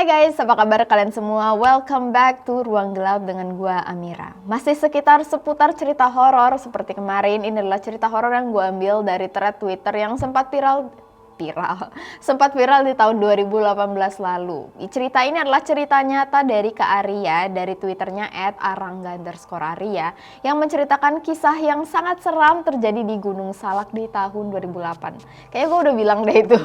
Hai guys, apa kabar kalian semua? Welcome back to Ruang Gelap dengan gua Amira. Masih sekitar seputar cerita horor seperti kemarin. Ini adalah cerita horor yang gua ambil dari thread Twitter yang sempat viral di tahun 2018 lalu. Cerita ini adalah cerita nyata dari Kak Arya dari Twitternya @arangga_arya yang menceritakan kisah yang sangat seram terjadi di Gunung Salak di tahun 2008. Kayaknya gue udah bilang deh itu.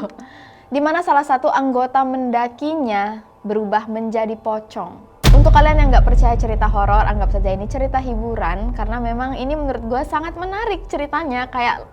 Di mana salah satu anggota mendakinya berubah menjadi pocong. Untuk kalian yang nggak percaya cerita horor, anggap saja ini cerita hiburan karena memang ini menurut gue sangat menarik ceritanya, kayak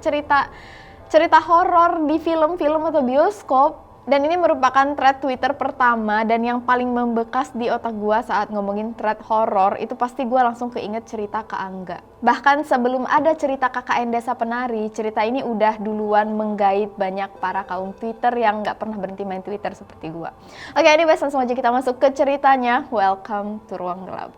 cerita horor di film-film atau bioskop. Dan ini merupakan thread Twitter pertama dan yang paling membekas di otak gue saat ngomongin thread horor. Itu pasti gue langsung keinget cerita Kak Angga. Bahkan sebelum ada cerita KKN Desa Penari, cerita ini udah duluan menggait banyak para kaum Twitter yang gak pernah berhenti main Twitter seperti gue. Oke, ini langsung aja kita masuk ke ceritanya. Welcome to Ruang Gelap.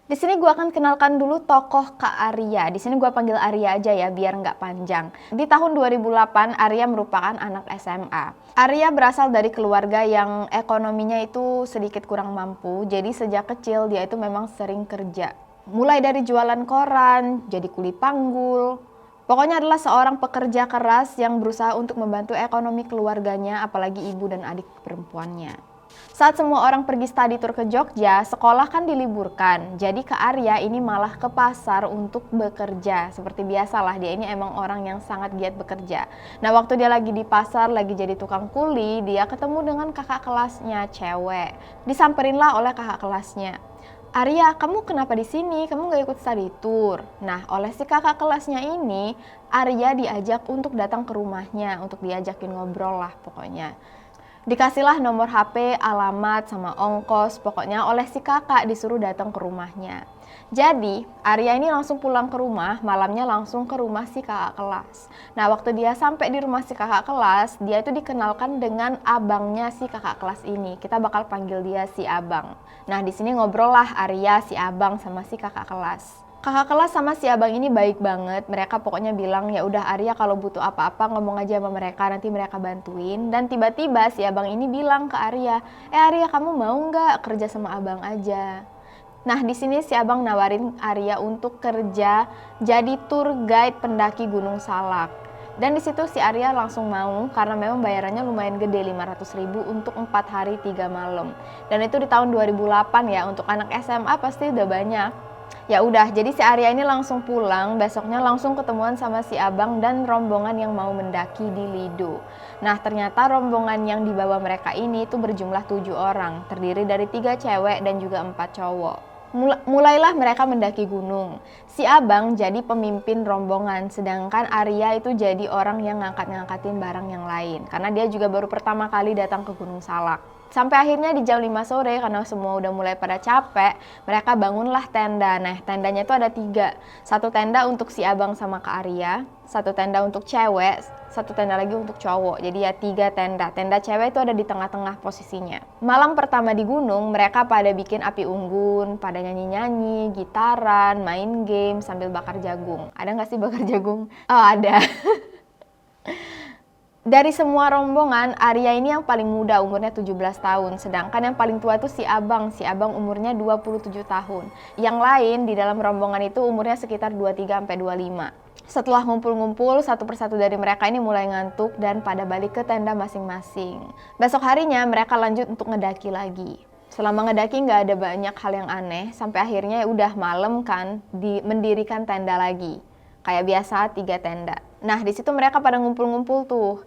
Di sini gue akan kenalkan dulu tokoh Kak Arya. Di sini gue panggil Arya aja ya, biar nggak panjang. Di tahun 2008, Arya merupakan anak SMA. Arya berasal dari keluarga yang ekonominya itu sedikit kurang mampu. Jadi sejak kecil dia itu memang sering kerja. Mulai dari jualan koran, jadi kuli panggul. Pokoknya adalah seorang pekerja keras yang berusaha untuk membantu ekonomi keluarganya, apalagi ibu dan adik perempuannya. Saat semua orang pergi study tour ke Jogja, sekolah kan diliburkan. Jadi Kak Arya ini malah ke pasar untuk bekerja. Seperti biasalah, dia ini emang orang yang sangat giat bekerja. Nah, waktu dia lagi di pasar, lagi jadi tukang kuli, dia ketemu dengan kakak kelasnya, cewek. Disamperinlah oleh kakak kelasnya. Arya, kamu kenapa di sini? Kamu gak ikut study tour? Nah, oleh si kakak kelasnya ini, Arya diajak untuk datang ke rumahnya, untuk diajakin ngobrol lah pokoknya. Dikasihlah nomor HP, alamat, sama ongkos, pokoknya oleh si kakak disuruh datang ke rumahnya. Jadi, Arya ini langsung pulang ke rumah, malamnya langsung ke rumah si kakak kelas. Nah, waktu dia sampai di rumah si kakak kelas, dia itu dikenalkan dengan abangnya si kakak kelas ini. Kita bakal panggil dia si abang. Nah, di sini ngobrol lah Arya, si abang, sama si kakak kelas. Kakak kelas sama si abang ini baik banget. Mereka pokoknya bilang, ya udah Arya kalau butuh apa-apa ngomong aja sama mereka, nanti mereka bantuin. Dan tiba-tiba si abang ini bilang ke Arya, Arya kamu mau nggak kerja sama abang aja? Nah, di sini si abang nawarin Arya untuk kerja jadi tour guide pendaki Gunung Salak. Dan di situ si Arya langsung mau karena memang bayarannya lumayan gede, 500.000 untuk 4 hari 3 malam. Dan itu di tahun 2008 ya, untuk anak SMA pasti udah banyak. Ya udah, jadi si Arya ini langsung pulang, besoknya langsung ketemuan sama si abang dan rombongan yang mau mendaki di Lido. Nah, ternyata rombongan yang dibawa mereka ini itu berjumlah 7 orang, terdiri dari 3 cewek dan juga 4 cowok. Mulailah mereka mendaki gunung. Si abang jadi pemimpin rombongan, sedangkan Arya itu jadi orang yang ngangkatin barang yang lain. Karena dia juga baru pertama kali datang ke Gunung Salak. Sampai akhirnya di jam 5 sore, karena semua udah mulai pada capek, mereka bangunlah tenda. Nah, tendanya itu ada 3. Satu tenda untuk si abang sama Kak Arya, satu tenda untuk cewek, satu tenda lagi untuk cowok. Jadi ya 3 tenda. Tenda cewek itu ada di tengah-tengah posisinya. Malam pertama di gunung, mereka pada bikin api unggun, pada nyanyi-nyanyi, gitaran, main game sambil bakar jagung. Ada nggak sih bakar jagung? Oh, ada. Dari semua rombongan, Arya ini yang paling muda, umurnya 17 tahun. Sedangkan yang paling tua itu si abang. Si abang umurnya 27 tahun. Yang lain di dalam rombongan itu umurnya sekitar 23-25. Setelah ngumpul-ngumpul, satu persatu dari mereka ini mulai ngantuk dan pada balik ke tenda masing-masing. Besok harinya mereka lanjut untuk ngedaki lagi. Selama ngedaki nggak ada banyak hal yang aneh, sampai akhirnya ya udah malam kan, mendirikan tenda lagi. Kayak biasa 3 tenda. Nah, di situ mereka pada ngumpul-ngumpul tuh.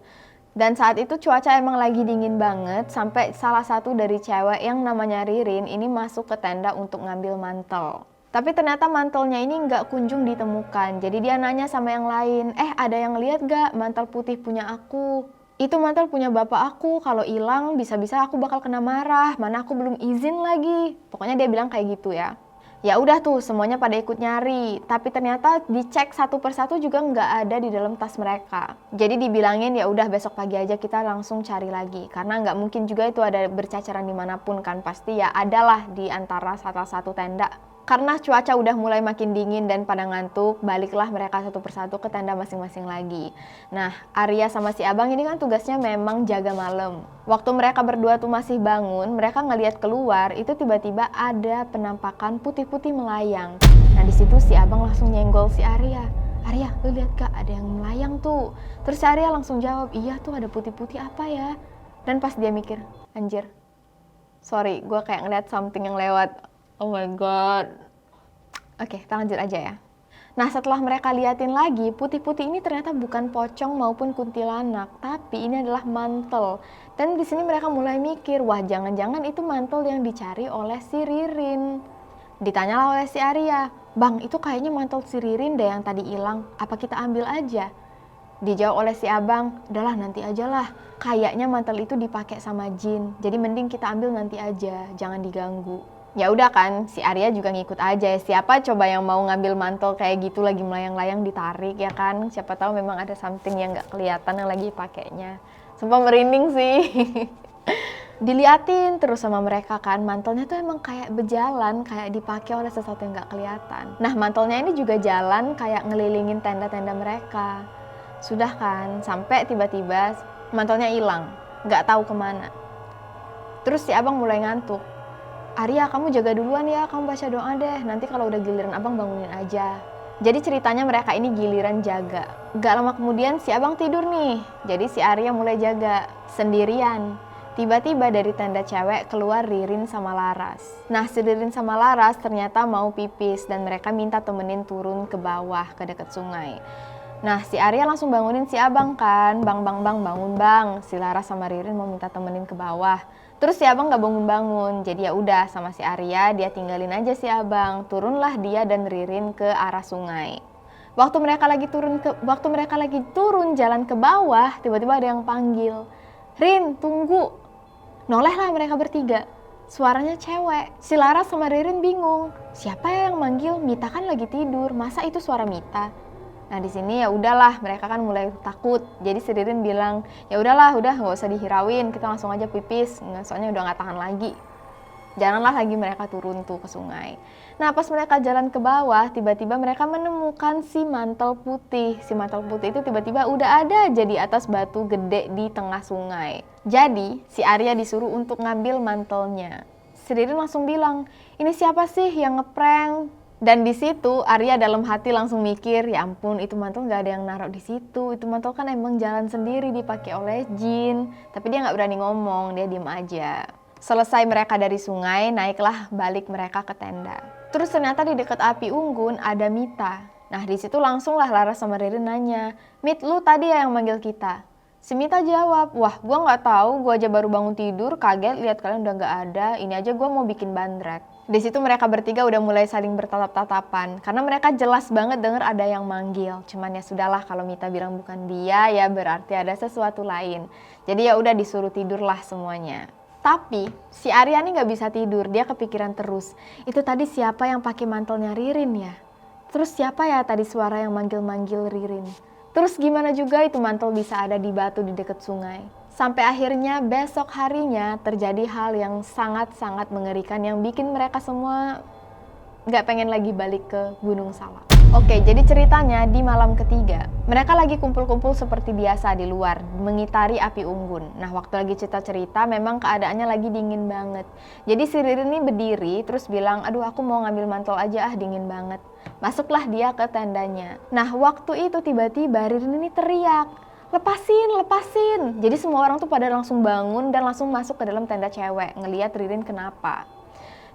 Dan saat itu cuaca emang lagi dingin banget, sampai salah satu dari cewek yang namanya Ririn ini masuk ke tenda untuk ngambil mantel. Tapi ternyata mantelnya ini nggak kunjung ditemukan. Jadi dia nanya sama yang lain, ada yang lihat gak mantel putih punya aku? Itu mantel punya bapak aku, kalau hilang bisa-bisa aku bakal kena marah, mana aku belum izin lagi. Pokoknya dia bilang kayak gitu ya. Ya udah tuh semuanya pada ikut nyari, tapi ternyata dicek satu persatu juga nggak ada di dalam tas mereka. Jadi dibilangin ya udah besok pagi aja kita langsung cari lagi, karena nggak mungkin juga itu ada bercacaran dimanapun kan, pasti ya adalah di antara salah satu tenda. Karena cuaca udah mulai makin dingin dan pada ngantuk, baliklah mereka satu persatu ke tenda masing-masing lagi. Nah, Arya sama si abang ini kan tugasnya memang jaga malam. Waktu mereka berdua tuh masih bangun, mereka ngelihat keluar, itu tiba-tiba ada penampakan putih-putih melayang. Nah, di situ si abang langsung nyenggol si Arya. Arya, lu lihat gak ada yang melayang tuh? Terus si Arya langsung jawab, iya tuh ada putih-putih apa ya? Dan pas dia mikir, anjir, sorry, gue kayak ngeliat something yang lewat. Oh my god. Oke, kita lanjut aja ya. Nah, setelah mereka liatin lagi, putih-putih ini ternyata bukan pocong maupun kuntilanak, tapi ini adalah mantel. Dan di sini mereka mulai mikir, wah jangan-jangan itu mantel yang dicari oleh si Ririn. Ditanyalah oleh si Arya, bang itu kayaknya mantel si Ririn deh yang tadi hilang, apa kita ambil aja? Dijawab oleh si abang, udahlah nanti aja lah, kayaknya mantel itu dipakai sama jin, jadi mending kita ambil nanti aja, jangan diganggu. Ya udah kan, si Arya juga ngikut aja. Siapa coba yang mau ngambil mantel kayak gitu lagi melayang-layang ditarik ya kan? Siapa tahu memang ada something yang nggak kelihatan yang lagi pakainya. Sumpah merinding sih. Diliatin terus sama mereka kan, mantelnya tuh emang kayak berjalan, kayak dipakai oleh sesuatu yang nggak kelihatan. Nah mantelnya ini juga jalan kayak ngelilingin tenda-tenda mereka. Sudah kan, sampai tiba-tiba mantelnya hilang, nggak tahu kemana. Terus si abang mulai ngantuk. Arya, kamu jaga duluan ya, kamu baca doa deh, nanti kalau udah giliran abang bangunin aja. Jadi ceritanya mereka ini giliran jaga. Gak lama kemudian si abang tidur nih, jadi si Arya mulai jaga, sendirian. Tiba-tiba dari tenda cewek keluar Ririn sama Laras. Nah si Ririn sama Laras ternyata mau pipis dan mereka minta temenin turun ke bawah, ke dekat sungai. Nah si Arya langsung bangunin si abang kan, bang bangun bang. Si Laras sama Ririn mau minta temenin ke bawah. Terus si abang gak bangun-bangun, jadi ya udah sama si Arya dia tinggalin aja si abang. Turunlah dia dan Ririn ke arah sungai. Waktu mereka lagi turun jalan ke bawah, tiba-tiba ada yang panggil, Rin tunggu. Nolehlah mereka bertiga. Suaranya cewek. Si Laras sama Ririn bingung, siapa yang manggil? Mita kan lagi tidur, masa itu suara Mita? Nah di sini ya udahlah mereka kan mulai takut. Jadi si Ririn bilang, ya udahlah, udah nggak usah dihirauin, kita langsung aja pipis, soalnya udah nggak tahan lagi. Janganlah lagi mereka turun tuh ke sungai. Nah pas mereka jalan ke bawah, tiba-tiba mereka menemukan si mantel putih. Si mantel putih itu tiba-tiba udah ada aja di atas batu gede di tengah sungai. Jadi si Arya disuruh untuk ngambil mantelnya. Si Ririn langsung bilang, ini siapa sih yang ngeprank? Dan di situ Arya dalam hati langsung mikir, ya ampun itu mantel nggak ada yang naruh di situ. Itu mantel kan emang jalan sendiri dipakai oleh jin. Tapi dia nggak berani ngomong, dia diem aja. Selesai mereka dari sungai, naiklah balik mereka ke tenda. Terus ternyata di dekat api unggun ada Mita. Nah di situ langsunglah Laras sama Ririn nanya, Mit lu tadi ya yang manggil kita? Si Mita jawab, wah gue nggak tahu, gue aja baru bangun tidur, kaget lihat kalian udah nggak ada. Ini aja gue mau bikin bandrek. Di situ mereka bertiga udah mulai saling bertatap-tatapan karena mereka jelas banget dengar ada yang manggil. Cuman ya sudahlah, kalau Mita bilang bukan dia ya berarti ada sesuatu lain. Jadi ya udah disuruh tidurlah semuanya. Tapi si Arya nih nggak bisa tidur, dia kepikiran terus. Itu tadi siapa yang pakai mantelnya Ririn ya? Terus siapa ya tadi suara yang manggil-manggil Ririn? Terus gimana juga itu mantel bisa ada di batu di dekat sungai? Sampai akhirnya besok harinya terjadi hal yang sangat-sangat mengerikan yang bikin mereka semua gak pengen lagi balik ke Gunung Salak. Oke, jadi ceritanya di malam ketiga, mereka lagi kumpul-kumpul seperti biasa di luar, mengitari api unggun. Nah, waktu lagi cerita-cerita memang keadaannya lagi dingin banget. Jadi si Ririn ini berdiri terus bilang, aduh aku mau ngambil mantel aja dingin banget. Masuklah dia ke tendanya. Nah, waktu itu tiba-tiba Ririn ini teriak, lepasin. Jadi semua orang tuh pada langsung bangun dan langsung masuk ke dalam tenda cewek, ngeliat Ririn kenapa.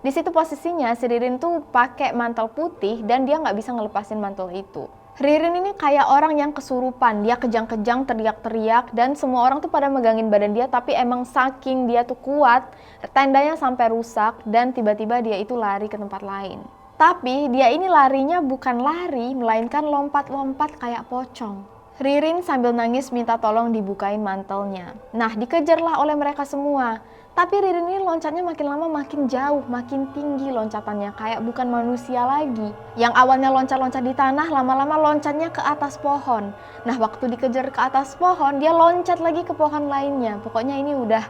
Di situ posisinya si Ririn tuh pakai mantel putih dan dia nggak bisa ngelepasin mantel itu. Ririn ini kayak orang yang kesurupan, dia kejang-kejang teriak-teriak dan semua orang tuh pada megangin badan dia, tapi emang saking dia tuh kuat, tendanya sampai rusak dan tiba-tiba dia itu lari ke tempat lain. Tapi dia ini larinya bukan lari, melainkan lompat-lompat kayak pocong. Ririn sambil nangis minta tolong dibukain mantelnya. Nah, dikejarlah oleh mereka semua. Tapi Ririn ini loncatnya makin lama makin jauh, makin tinggi loncatannya, kayak bukan manusia lagi. Yang awalnya loncat-loncat di tanah, lama-lama loncatnya ke atas pohon. Nah, waktu dikejar ke atas pohon, dia loncat lagi ke pohon lainnya. Pokoknya ini udah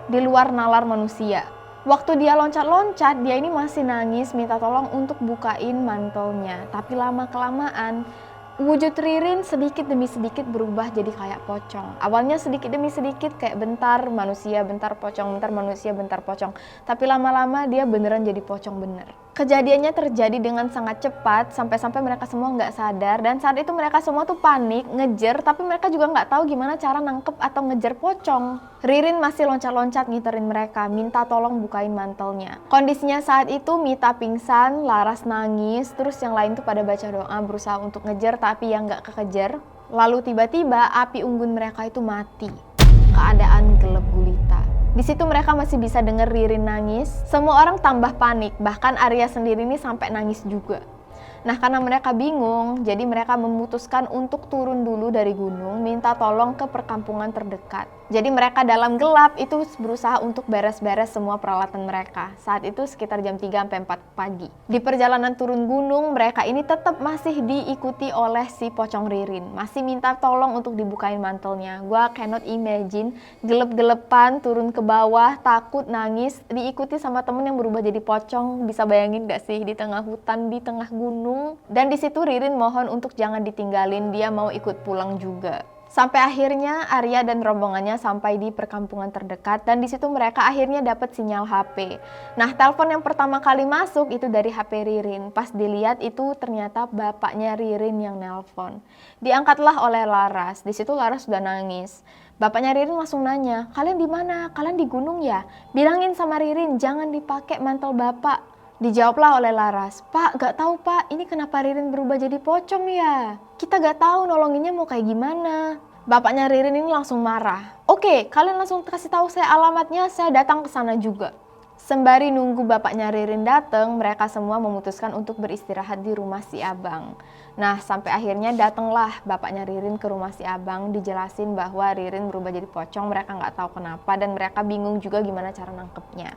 di luar nalar manusia. Waktu dia loncat-loncat, dia ini masih nangis minta tolong untuk bukain mantelnya. Tapi lama-kelamaan, wujud Ririn sedikit demi sedikit berubah jadi kayak pocong. Awalnya sedikit demi sedikit kayak bentar manusia, bentar pocong, bentar manusia, bentar pocong. Tapi lama-lama dia beneran jadi pocong bener. Kejadiannya terjadi dengan sangat cepat sampai-sampai mereka semua nggak sadar. Dan saat itu mereka semua tuh panik, ngejar, tapi mereka juga nggak tahu gimana cara nangkep atau ngejar pocong. Ririn masih loncat-loncat ngiterin mereka, minta tolong bukain mantelnya. Kondisinya saat itu Mita pingsan, Laras nangis, terus yang lain tuh pada baca doa berusaha untuk ngejar tapi yang nggak kekejar. Lalu tiba-tiba api unggun mereka itu mati. Keadaan gelap gulita. Di situ mereka masih bisa denger Ririn nangis. Semua orang tambah panik, bahkan Arya sendiri ini sampai nangis juga. Nah, karena mereka bingung, jadi mereka memutuskan untuk turun dulu dari gunung, minta tolong ke perkampungan terdekat. Jadi mereka dalam gelap itu berusaha untuk beres-beres semua peralatan mereka. Saat itu sekitar jam 3 sampai 4 pagi. Di perjalanan turun gunung, mereka ini tetap masih diikuti oleh si pocong Ririn. Masih minta tolong untuk dibukain mantelnya. Gua cannot imagine, gelap-gelepan turun ke bawah, takut, nangis, diikuti sama temen yang berubah jadi pocong. Bisa bayangin gak sih di tengah hutan, di tengah gunung? Dan di situ Ririn mohon untuk jangan ditinggalin, dia mau ikut pulang juga. Sampai akhirnya Arya dan rombongannya sampai di perkampungan terdekat dan di situ mereka akhirnya dapat sinyal HP. Nah, telepon yang pertama kali masuk itu dari HP Ririn. Pas dilihat itu ternyata bapaknya Ririn yang nelpon. Diangkatlah oleh Laras. Di situ Laras sudah nangis. Bapaknya Ririn langsung nanya, "Kalian di mana? Kalian di gunung ya? Bilangin sama Ririn jangan dipakai mantel bapak." Dijawablah oleh Laras, "Pak, gak tahu Pak, ini kenapa Ririn berubah jadi pocong ya? Kita gak tahu nolonginnya mau kayak gimana." Bapaknya Ririn ini langsung marah. "Oke, kalian langsung kasih tahu saya alamatnya, saya datang ke sana juga." Sembari nunggu bapaknya Ririn datang, mereka semua memutuskan untuk beristirahat di rumah si Abang. Nah, sampai akhirnya datanglah bapaknya Ririn ke rumah si Abang, dijelasin bahwa Ririn berubah jadi pocong, mereka nggak tahu kenapa dan mereka bingung juga gimana cara nangkepnya.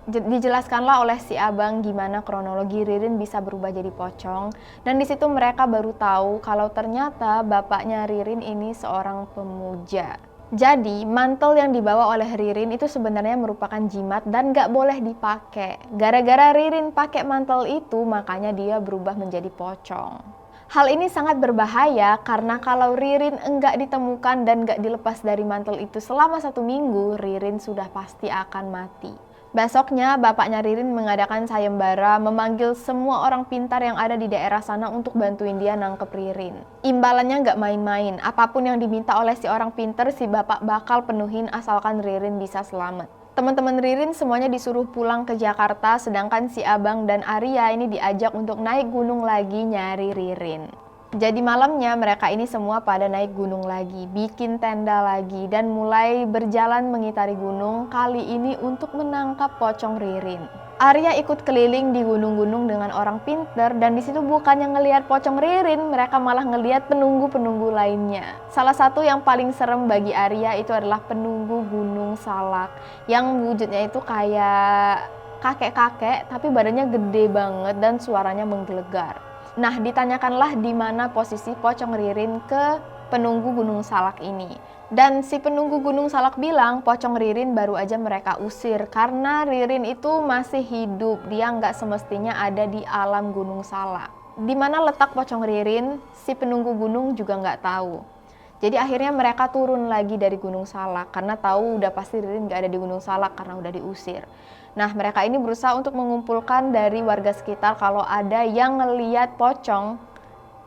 Dijelaskanlah oleh si Abang gimana kronologi Ririn bisa berubah jadi pocong dan di situ mereka baru tahu kalau ternyata bapaknya Ririn ini seorang pemuja. Jadi mantel yang dibawa oleh Ririn itu sebenarnya merupakan jimat dan gak boleh dipakai. Gara-gara Ririn pakai mantel itu makanya dia berubah menjadi pocong. Hal ini sangat berbahaya karena kalau Ririn enggak ditemukan dan enggak dilepas dari mantel itu selama 1 minggu, Ririn sudah pasti akan mati. Besoknya, bapaknya Ririn mengadakan sayembara, memanggil semua orang pintar yang ada di daerah sana untuk bantuin dia nangkep Ririn. Imbalannya nggak main-main, apapun yang diminta oleh si orang pintar, si bapak bakal penuhin asalkan Ririn bisa selamat. Teman-teman Ririn semuanya disuruh pulang ke Jakarta, sedangkan si Abang dan Arya ini diajak untuk naik gunung lagi nyari Ririn. Jadi malamnya mereka ini semua pada naik gunung lagi, bikin tenda lagi, dan mulai berjalan mengitari gunung, kali ini untuk menangkap pocong Ririn. Arya ikut keliling di gunung-gunung dengan orang pinter, dan di situ bukannya ngelihat pocong Ririn, mereka malah ngelihat penunggu-penunggu lainnya. Salah satu yang paling serem bagi Arya itu adalah penunggu Gunung Salak, yang wujudnya itu kayak kakek-kakek, tapi badannya gede banget dan suaranya menggelegar. Nah, ditanyakanlah di mana posisi pocong Ririn ke penunggu Gunung Salak ini. Dan si penunggu Gunung Salak bilang pocong Ririn baru aja mereka usir karena Ririn itu masih hidup. Dia nggak semestinya ada di alam Gunung Salak. Di mana letak pocong Ririn, si penunggu gunung juga nggak tahu. Jadi akhirnya mereka turun lagi dari Gunung Salak karena tahu udah pasti Ririn nggak ada di Gunung Salak karena udah diusir. Nah, mereka ini berusaha untuk mengumpulkan dari warga sekitar kalau ada yang ngeliat pocong,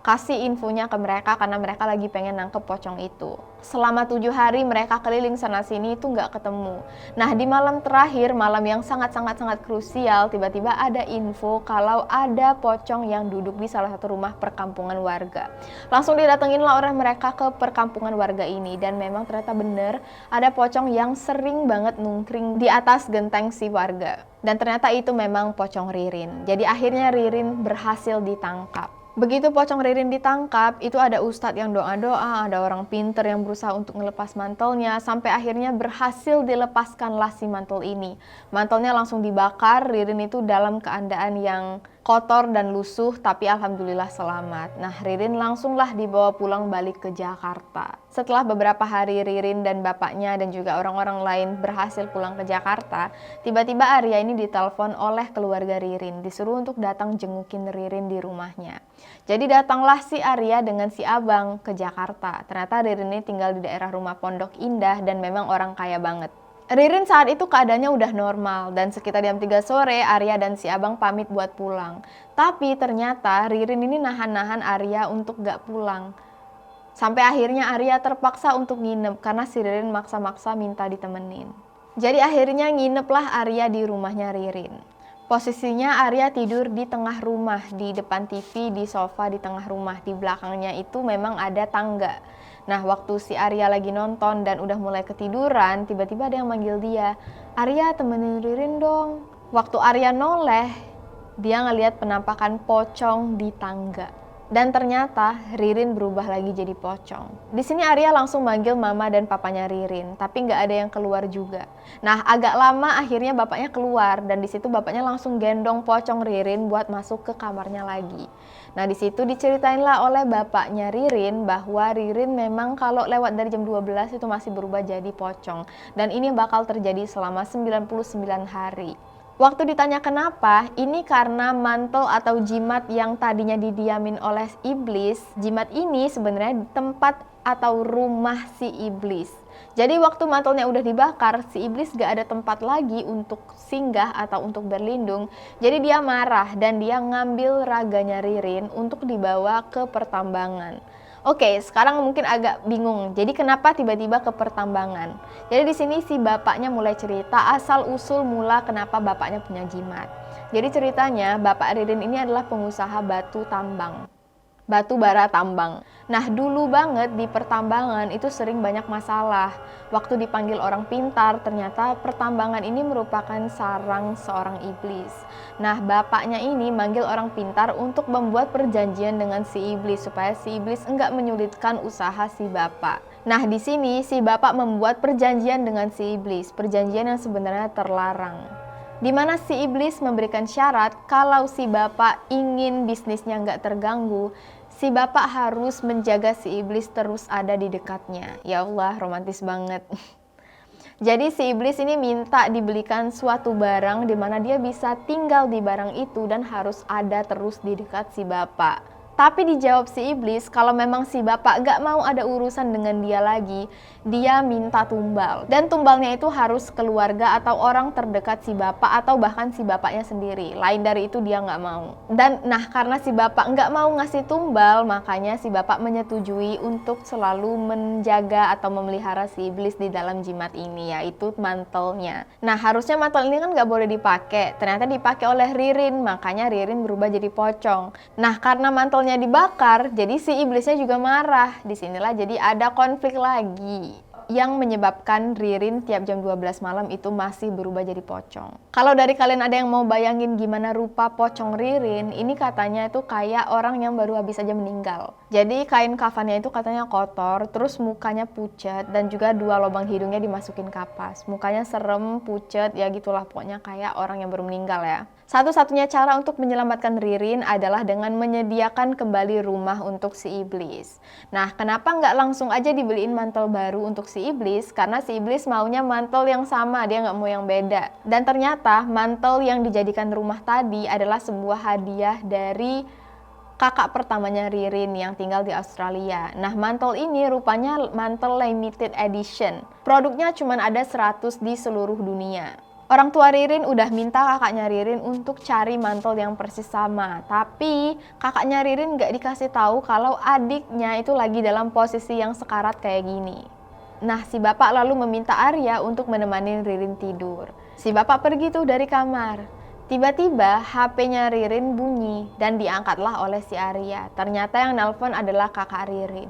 kasih infonya ke mereka karena mereka lagi pengen nangkep pocong itu. Selama 7 hari mereka keliling sana-sini itu nggak ketemu. Nah, di malam terakhir, malam yang sangat-sangat krusial, tiba-tiba ada info kalau ada pocong yang duduk di salah satu rumah perkampungan warga. Langsung didatenginlah orang mereka ke perkampungan warga ini dan memang ternyata bener ada pocong yang sering banget nungkring di atas genteng si warga. Dan ternyata itu memang pocong Ririn. Jadi akhirnya Ririn berhasil ditangkap. Begitu pocong Ririn ditangkap, itu ada ustadz yang doa-doa, ada orang pinter yang berusaha untuk ngelepas mantelnya, sampai akhirnya berhasil dilepaskanlah si mantel ini. Mantelnya langsung dibakar, Ririn itu dalam keadaan yang kotor dan lusuh, tapi alhamdulillah selamat. Nah, Ririn langsunglah dibawa pulang balik ke Jakarta. Setelah beberapa hari Ririn dan bapaknya dan juga orang-orang lain berhasil pulang ke Jakarta, tiba-tiba Arya ini ditelepon oleh keluarga Ririn, disuruh untuk datang jengukin Ririn di rumahnya. Jadi datanglah si Arya dengan si abang ke Jakarta. Ternyata Ririn ini tinggal di daerah rumah Pondok Indah dan memang orang kaya banget. Ririn saat itu keadaannya udah normal dan sekitar jam 3 sore Arya dan si abang pamit buat pulang. Tapi ternyata Ririn ini nahan-nahan Arya untuk gak pulang. Sampai akhirnya Arya terpaksa untuk nginep karena si Ririn maksa-maksa minta ditemenin. Jadi akhirnya ngineplah Arya di rumahnya Ririn. Posisinya Arya tidur di tengah rumah, di depan TV, di sofa di tengah rumah. Di belakangnya itu memang ada tangga. Nah, waktu si Arya lagi nonton dan udah mulai ketiduran, tiba-tiba ada yang manggil dia, "Arya, temenin Ririn dong." Waktu Arya noleh, dia ngelihat penampakan pocong di tangga. Dan ternyata Ririn berubah lagi jadi pocong. Di sini Arya langsung manggil mama dan papanya Ririn, tapi nggak ada yang keluar juga. Nah, agak lama akhirnya bapaknya keluar dan di situ bapaknya langsung gendong pocong Ririn buat masuk ke kamarnya lagi. Nah, di situ diceritainlah oleh bapaknya Ririn bahwa Ririn memang kalau lewat dari jam 12 itu masih berubah jadi pocong dan ini bakal terjadi selama 99 hari. Waktu ditanya kenapa, ini karena mantel atau jimat yang tadinya didiamin oleh iblis, jimat ini sebenarnya tempat atau rumah si iblis. Jadi waktu mantelnya udah dibakar, si iblis gak ada tempat lagi untuk singgah atau untuk berlindung. Jadi dia marah dan dia ngambil raganya Ririn untuk dibawa ke pertambangan. Oke, sekarang mungkin agak bingung. Jadi kenapa tiba-tiba ke pertambangan? Jadi di sini si bapaknya mulai cerita asal usul mula kenapa bapaknya punya jimat. Jadi ceritanya bapak Ririn ini adalah pengusaha batu tambang. Batu bara tambang. Nah, dulu banget di pertambangan itu sering banyak masalah. Waktu dipanggil orang pintar, ternyata pertambangan ini merupakan sarang seorang iblis. Nah, bapaknya ini manggil orang pintar untuk membuat perjanjian dengan si iblis supaya si iblis enggak menyulitkan usaha si bapak. Nah, di sini si bapak membuat perjanjian dengan si iblis, perjanjian yang sebenarnya terlarang. Di mana si iblis memberikan syarat kalau si bapak ingin bisnisnya nggak terganggu, si bapak harus menjaga si iblis terus ada di dekatnya. Ya Allah, romantis banget. Jadi si iblis ini minta dibelikan suatu barang di mana dia bisa tinggal di barang itu dan harus ada terus di dekat si bapak. Tapi dijawab si iblis kalau memang si bapak gak mau ada urusan dengan dia lagi, dia minta tumbal. Dan tumbalnya itu harus keluarga atau orang terdekat si bapak atau bahkan si bapaknya sendiri. Lain dari itu dia gak mau. Dan nah karena si bapak gak mau ngasih tumbal, makanya si bapak menyetujui untuk selalu menjaga atau memelihara si iblis di dalam jimat ini, yaitu mantelnya. Nah harusnya mantel ini kan gak boleh dipakai, ternyata dipakai oleh Ririn, makanya Ririn berubah jadi pocong. Nah karena mantelnya dibakar, jadi si iblisnya juga marah. Disinilah jadi ada konflik lagi yang menyebabkan Ririn tiap jam 12 malam itu masih berubah jadi pocong. Kalau dari kalian ada yang mau bayangin gimana rupa pocong Ririn, ini katanya itu kayak orang yang baru habis aja meninggal. Jadi kain kafannya itu katanya kotor, terus mukanya pucat dan juga 2 lubang hidungnya dimasukin kapas. Mukanya serem, pucat, ya gitulah pokoknya kayak orang yang baru meninggal ya. Satu-satunya cara untuk menyelamatkan Ririn adalah dengan menyediakan kembali rumah untuk si iblis. Nah, kenapa nggak langsung aja dibeliin mantel baru untuk si iblis? Karena si iblis maunya mantel yang sama, dia nggak mau yang beda. Dan ternyata mantel yang dijadikan rumah tadi adalah sebuah hadiah dari kakak pertamanya Ririn yang tinggal di Australia. Nah, mantel ini rupanya mantel limited edition. Produknya cuma ada 100 di seluruh dunia. Orang tua Ririn udah minta kakaknya Ririn untuk cari mantel yang persis sama. Tapi kakaknya Ririn gak dikasih tahu kalau adiknya itu lagi dalam posisi yang sekarat kayak gini. Nah, si bapak lalu meminta Arya untuk menemani Ririn tidur. Si bapak pergi tuh dari kamar. Tiba-tiba HP-nya Ririn bunyi dan diangkatlah oleh si Arya. Ternyata yang nelpon adalah kakak Ririn.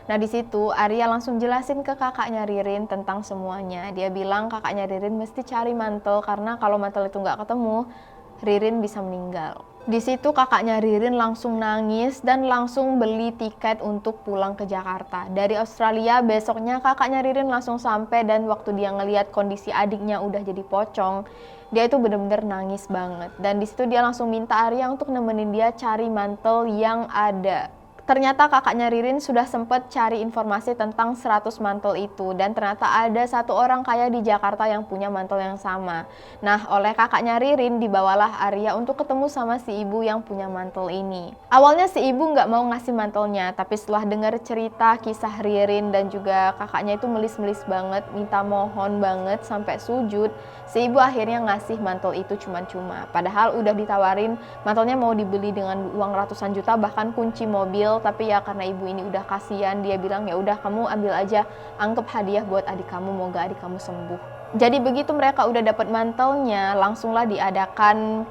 Nah di situ Arya langsung jelasin ke kakaknya Ririn tentang semuanya. Dia bilang kakaknya Ririn mesti cari mantel karena kalau mantel itu nggak ketemu, Ririn bisa meninggal. Di situ kakaknya Ririn langsung nangis dan langsung beli tiket untuk pulang ke Jakarta. Dari Australia besoknya kakaknya Ririn langsung sampai, dan waktu dia ngelihat kondisi adiknya udah jadi pocong, dia itu bener-bener nangis banget. Dan di situ dia langsung minta Arya untuk nemenin dia cari mantel yang ada. Ternyata kakaknya Ririn sudah sempat cari informasi tentang 100 mantel itu, dan ternyata ada satu orang kaya di Jakarta yang punya mantel yang sama. Nah, oleh kakaknya Ririn dibawalah Arya untuk ketemu sama si ibu yang punya mantel ini. Awalnya si ibu nggak mau ngasih mantelnya, tapi setelah dengar cerita kisah Ririn dan juga kakaknya itu melis-melis banget, minta mohon banget sampai sujud, si ibu akhirnya ngasih mantel itu cuma-cuma. Padahal udah ditawarin mantelnya mau dibeli dengan uang ratusan juta, bahkan kunci mobil. Tapi ya karena ibu ini udah kasihan, dia bilang ya udah kamu ambil aja, anggap hadiah buat adik kamu, moga adik kamu sembuh. Jadi begitu mereka udah dapat mantelnya, langsunglah diadakan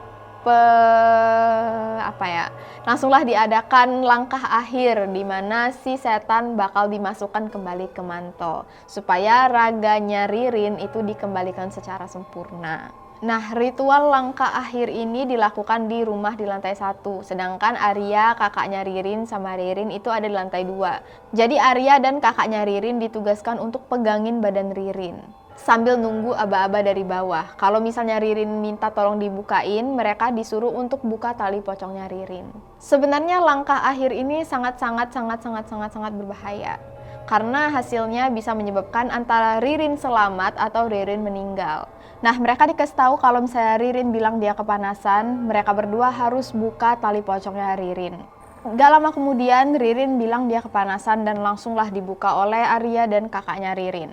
langsunglah diadakan langkah akhir di mana si setan bakal dimasukkan kembali ke mantel supaya raganya Ririn itu dikembalikan secara sempurna. Nah, ritual langkah akhir ini dilakukan di rumah di lantai 1, sedangkan Arya, kakaknya Ririn, sama Ririn itu ada di lantai 2. Jadi Arya dan kakaknya Ririn ditugaskan untuk pegangin badan Ririn sambil nunggu aba-aba dari bawah. Kalau misalnya Ririn minta tolong dibukain, mereka disuruh untuk buka tali pocongnya Ririn. Sebenarnya langkah akhir ini sangat berbahaya, karena hasilnya bisa menyebabkan antara Ririn selamat atau Ririn meninggal. Nah, mereka dikasih tahu kalau misalnya Ririn bilang dia kepanasan, mereka berdua harus buka tali pocongnya Ririn. Gak lama kemudian Ririn bilang dia kepanasan dan langsunglah dibuka oleh Arya dan kakaknya Ririn.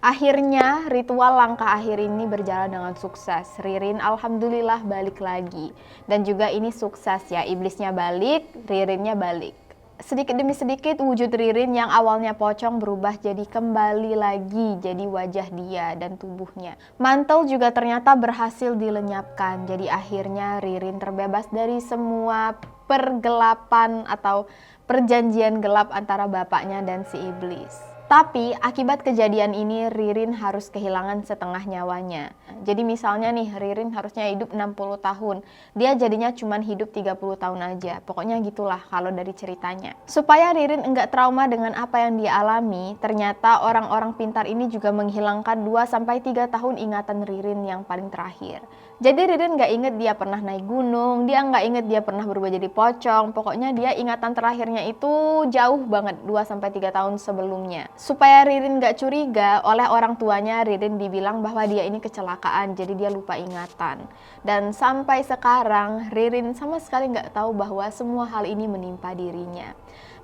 Akhirnya ritual langkah akhir ini berjalan dengan sukses. Ririn alhamdulillah balik lagi. Dan juga ini sukses ya, iblisnya balik, Ririnnya balik. Sedikit demi sedikit wujud Ririn yang awalnya pocong berubah jadi kembali lagi jadi wajah dia dan tubuhnya. Mantel juga ternyata berhasil dilenyapkan, jadi akhirnya Ririn terbebas dari semua pergelapan atau perjanjian gelap antara bapaknya dan si iblis. Tapi akibat kejadian ini Ririn harus kehilangan setengah nyawanya. Jadi misalnya nih Ririn harusnya hidup 60 tahun. Dia jadinya cuma hidup 30 tahun aja. Pokoknya gitulah kalau dari ceritanya. Supaya Ririn enggak trauma dengan apa yang dia alami, ternyata orang-orang pintar ini juga menghilangkan 2-3 tahun ingatan Ririn yang paling terakhir. Jadi Ririn nggak inget dia pernah naik gunung, dia nggak inget dia pernah berubah jadi pocong. Pokoknya dia ingatan terakhirnya itu jauh banget, 2-3 tahun sebelumnya. Supaya Ririn nggak curiga, oleh orang tuanya Ririn dibilang bahwa dia ini kecelakaan, jadi dia lupa ingatan. Dan sampai sekarang Ririn sama sekali nggak tahu bahwa semua hal ini menimpa dirinya.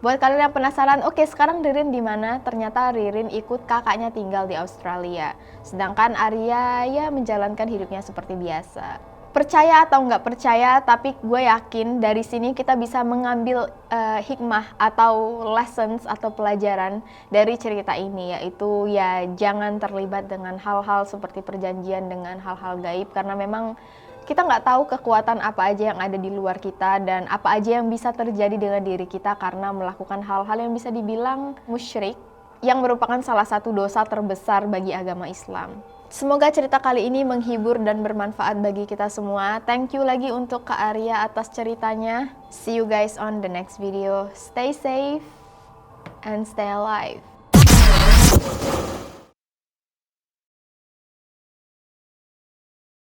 Buat kalian yang penasaran, oke sekarang Ririn di mana? Ternyata Ririn ikut kakaknya tinggal di Australia. Sedangkan Arya ya menjalankan hidupnya seperti biasa. Percaya atau nggak percaya, tapi gue yakin dari sini kita bisa mengambil hikmah atau lessons atau pelajaran dari cerita ini, yaitu ya jangan terlibat dengan hal-hal seperti perjanjian dengan hal-hal gaib, karena memang kita nggak tahu kekuatan apa aja yang ada di luar kita dan apa aja yang bisa terjadi dengan diri kita karena melakukan hal-hal yang bisa dibilang musyrik, yang merupakan salah satu dosa terbesar bagi agama Islam. Semoga cerita kali ini menghibur dan bermanfaat bagi kita semua. Thank you lagi untuk Kak Arya atas ceritanya. See you guys on the next video. Stay safe and stay alive.